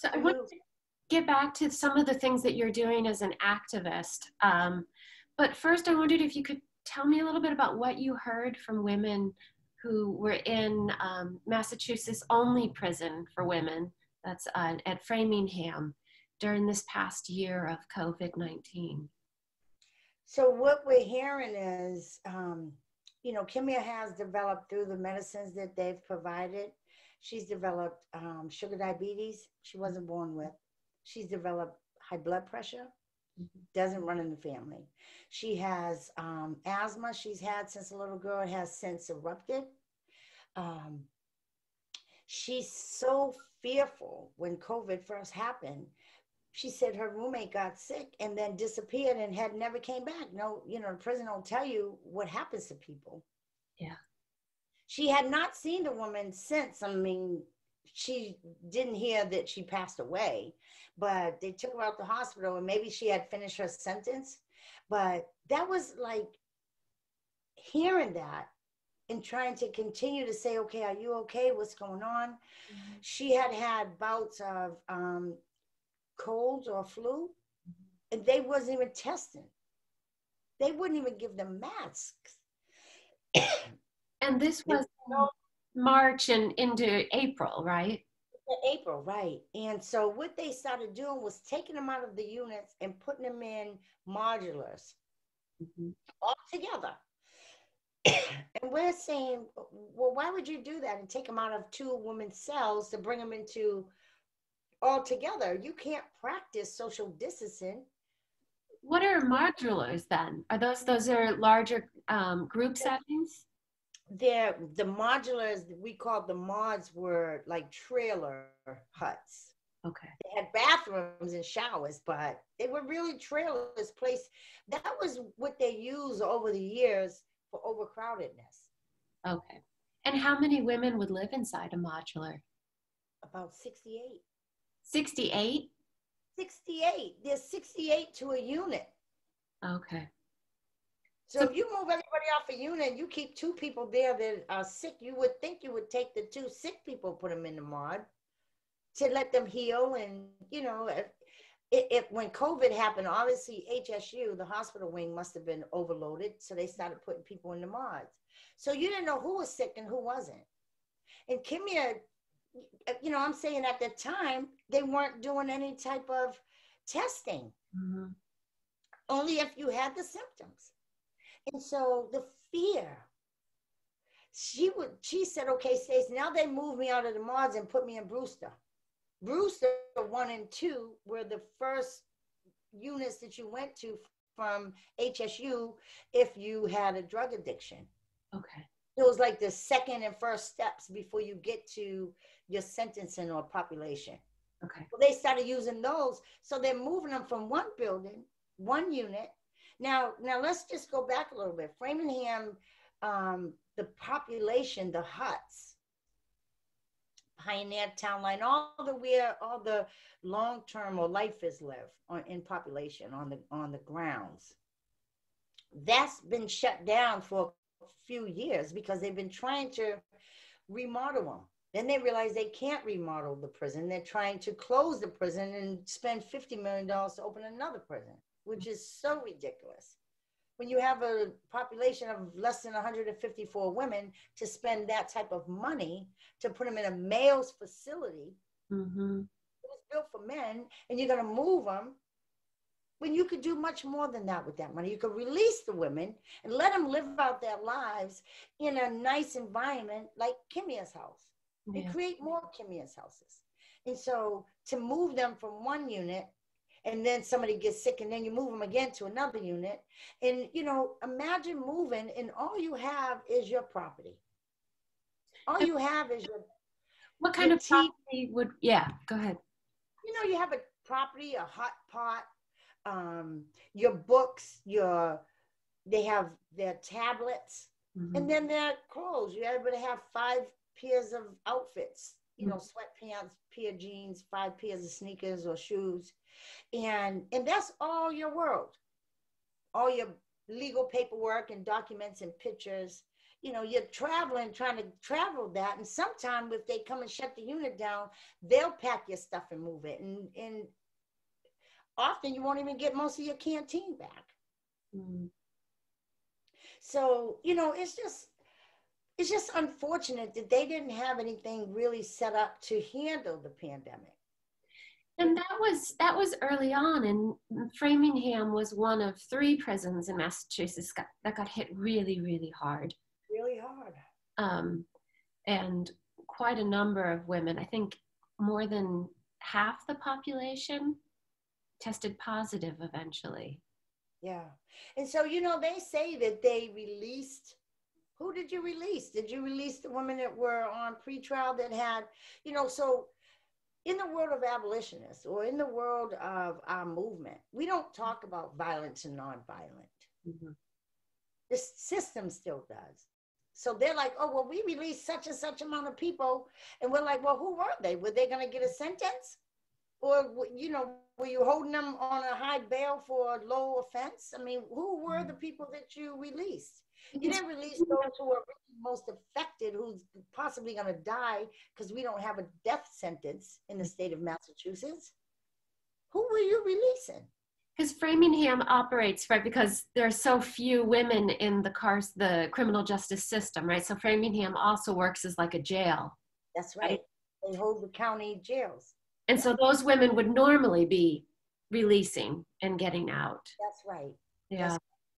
So I For want you. to get back to some of the things that you're doing as an activist. But first, I wondered if you could tell me a little bit about what you heard from women who were in Massachusetts' only prison for women, that's at Framingham, during this past year of COVID-19. So what we're hearing is, Kimia has developed through the medicines that they've provided. She's developed sugar diabetes. She wasn't born with. She's developed high blood pressure. Doesn't run in the family. She has asthma. She's had since a little girl. It has since erupted. Um, she's so fearful when COVID first happened. She said her roommate got sick and then disappeared and had never came back. No, the prison don't tell you what happens to people. Yeah. She had not seen the woman since. I mean, she didn't hear that she passed away, but they took her out the hospital and maybe she had finished her sentence. But that was like hearing that and trying to continue to say, okay, are you okay? What's going on? Mm-hmm. She had bouts of colds or flu, and they wasn't even testing. They wouldn't even give them masks. And this was March and into April, right? April, right. And so what they started doing was taking them out of the units and putting them in modulars all together. And we're saying, well, why would you do that and take them out of two women's cells to bring them into all together? You can't practice social distancing. What are modulars then? Are those are larger group settings? The modulars we called the mods were like trailer huts. Okay. They had bathrooms and showers, but they were really trailers placed. That was what they used over the years for overcrowdedness. Okay. And how many women would live inside a modular? About 68. 68? 68. There's 68 to a unit. Okay. So if you move everybody off a unit and you keep two people there that are sick, you would think you would take the two sick people, put them in the mod to let them heal. And, if when COVID happened, obviously HSU, the hospital wing, must have been overloaded. So they started putting people in the mods. So you didn't know who was sick and who wasn't. And Kimia, I'm saying at the time, they weren't doing any type of testing. Mm-hmm. Only if you had the symptoms. And so the fear, she said, okay, Stacey, now they moved me out of the mods and put me in Brewster. Brewster 1 and 2 were the first units that you went to from HSU if you had a drug addiction. Okay. It was like the second and first steps before you get to your sentencing or population. Okay. Well, they started using those. So they're moving them from one building, one unit. Now let's just go back a little bit. Framingham, the population, the huts, Pioneer Town Line, all the long-term or lifers live in population on the grounds. That's been shut down for a few years because they've been trying to remodel them. Then they realize they can't remodel the prison. They're trying to close the prison and spend $50 million to open another prison, which is so ridiculous. When you have a population of less than 154 women, to spend that type of money to put them in a male's facility, mm-hmm. It was built for men, and you're going to move them, when you could do much more than that with that money. You could release the women and let them live out their lives in a nice environment like Kimia's house. Yeah. And create more Kimia's houses. And so to move them from one unit, and then somebody gets sick, and then you move them again to another unit. And, imagine moving, and all you have is your property. All you have is your... What kind of property would... Yeah, go ahead. You have a property, a hot pot, your books, they have their tablets, mm-hmm. and then their clothes. You're able to have 5 pairs of outfits, sweatpants, pair of jeans, 5 pairs of sneakers or shoes. And that's all your world, all your legal paperwork and documents and pictures. you're traveling, trying to travel that. And sometime if they come and shut the unit down, they'll pack your stuff and move it. And often you won't even get most of your canteen back. Mm. So, it's just unfortunate that they didn't have anything really set up to handle the pandemic. And that was early on, and Framingham was one of 3 prisons in Massachusetts that got hit really, really hard. Really hard. And quite a number of women, I think more than half the population, tested positive eventually. Yeah. And so, they say that they released, who did you release? Did you release the women that were on pretrial that had, so in the world of abolitionists or in the world of our movement, we don't talk about violence and nonviolent. Mm-hmm. The system still does. So they're like, oh, well, we released such and such amount of people. And we're like, well, who were they? Were they going to get a sentence? Or, were you holding them on a high bail for a low offense? I mean, who were the people that you released? You didn't release those who are really most affected, who's possibly going to die because we don't have a death sentence in the state of Massachusetts. Who were you releasing? Because Framingham operates, right, because there are so few women in the criminal justice system, right? So Framingham also works as like a jail. That's right. They hold the county jails. And so those women would normally be releasing and getting out. That's right. Yeah. That's